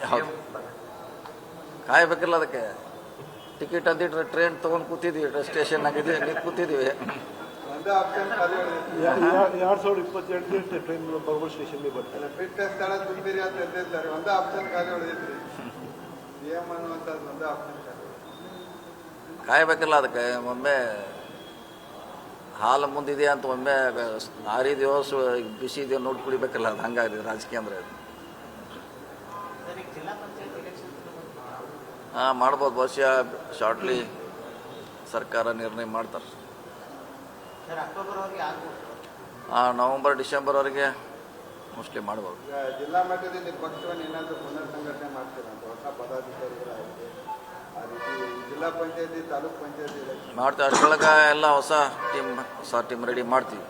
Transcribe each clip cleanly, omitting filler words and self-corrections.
ಯಾವ್ದು ಕಾಯಬೇಕಿಲ್ಲ ಅದಕ್ಕೆ. Ticket ಅಂದಿಟ್ರೆ train ತೊಗೊಂಡು ಕೂತಿದ್ವಿ, ಸ್ಟೇಷನ್ನಾಗಿದ್ವಿ ಕೂತಿದ್ವಿ. 2028 ಟ್ರೈನ್ ಬರಬಹುದು ಸ್ಟೇಷನ್ಗೆ ಬರ್ತಾರೆ. ಬಿಟ್ಟ ಸ್ಥಳ ತುಂಬಿರಿ ಅಂತ ಹೇಳ್ತಾರೆ. ಒಂದೇ ಆಪ್ಷನ್ ಖಾಲಿ ಹೊಡೆದಿದ್ರಿ ಸಿಎಂ ಅನ್ನುವಂಥದ್ದು ಒಂದೇ ಆಪ್ಷನ್ ಖಾಲಿ. ಕಾಯಬೇಕಿಲ್ಲ ಅದಕ್ಕೆ. ಒಮ್ಮೆ ಹಾಲು ಮುಂದಿದೆಯಾ ಅಂತ ಒಮ್ಮೆ ಆರಿದೆಯೋ ಬಿಸಿ ಇದೆಯೋ ನೋಡಿ ಕುಡಿಬೇಕಲ್ಲ. ಅದು ಹಂಗಾಗಿದೆ ರಾಜಕೀಯ ಅಂದರೆ. ಹಾಂ, ಮಾಡ್ಬೋದು. ಬಹುಶಃ ಶಾರ್ಟ್ಲಿ ಸರ್ಕಾರ ನಿರ್ಣಯ ಮಾಡ್ತಾರೆ. ನವಂಬರ್ ಡಿಸೆಂಬರ್ವರೆಗೆ ಮೋಸ್ಟ್ಲಿ ಮಾಡ್ಬೋದು. ಈಗ ಜಿಲ್ಲಾ ಮಟ್ಟದಲ್ಲಿ ಪಕ್ಷವನ್ನು ಏನಾದರೂ ಪುನರ್ ಸಂಘಟನೆ ಮಾಡ್ತೀರಾ ಅಂತ ಹೊಸ ಪದಾಧಿಕಾರಿಗಳಾಗಿದೆ ಆ ರೀತಿ ಜಿಲ್ಲಾ ಪಂಚಾಯತಿ ತಾಲೂಕ್ ಪಂಚಾಯತಿ ಮಾಡ್ತೀವಿ. ಅಷ್ಟರೊಳಗೆ ಎಲ್ಲ ಹೊಸ ಟೀಮ್ ರೆಡಿ ಮಾಡ್ತೀವಿ.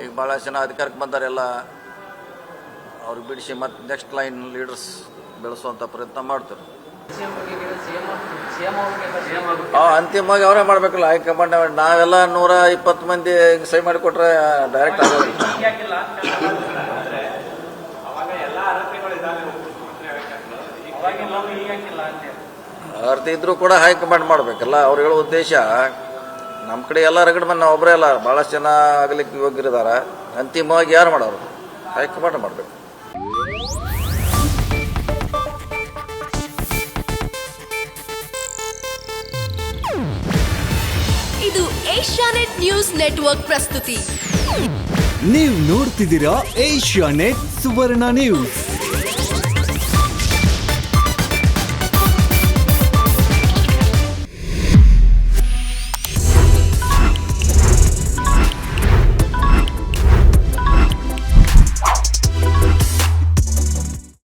ಈಗ ಭಾಳ ಜನ ಅಧಿಕಾರಕ್ಕೆ ಬಂದಾರೆ, ಎಲ್ಲ ಅವ್ರಿಗೆ ಬಿಡಿಸಿ ಮತ್ತು ನೆಕ್ಸ್ಟ್ ಲೈನ್ ಲೀಡರ್ಸ್ ಬೆಳೆಸುವಂಥ ಪ್ರಯತ್ನ ಮಾಡ್ತಾರೆ. ಅಂತಿಮವಾಗಿ ಅವರೇ ಮಾಡಬೇಕಲ್ಲ ಹೈಕಮಾಂಡ್. ನಾವೆಲ್ಲ 120 ಮಂದಿ ಸಹಿ ಮಾಡಿಕೊಟ್ರೆ ಡೈರೆಕ್ಟ್ ಆಗೋದು. ಅರ್ಥ ಇದ್ರೂ ಕೂಡ ಹೈಕಮಾಂಡ್ ಮಾಡಬೇಕಲ್ಲ. ಅವ್ರು ಹೇಳೋ ಉದ್ದೇಶ ನಮ್ಮ ಕಡೆ ಎಲ್ಲ ರಗಡ್ ಮಂದಿ, ನಾವು ಒಬ್ಬರೇ ಅಲ್ಲ, ಭಾಳಷ್ಟು ಜನ ಆಗಲಿಕ್ಕೆ ಯೋಗ್ಯರಿದ್ದಾರೆ. ಅಂತಿಮವಾಗಿ ಯಾರು ಮಾಡೋರು? ಹೈಕಮಾಂಡ್ ಮಾಡಬೇಕು. ಇದು ಏಷ್ಯಾನೆಟ್ ನ್ಯೂಸ್ ನೆಟ್ವರ್ಕ್ ಪ್ರಸ್ತುತಿ. ನೀವು ನೋಡ್ತಿದ್ದೀರಾ ಏಷ್ಯಾನೆಟ್ ಸುವರ್ಣ ನ್ಯೂಸ್.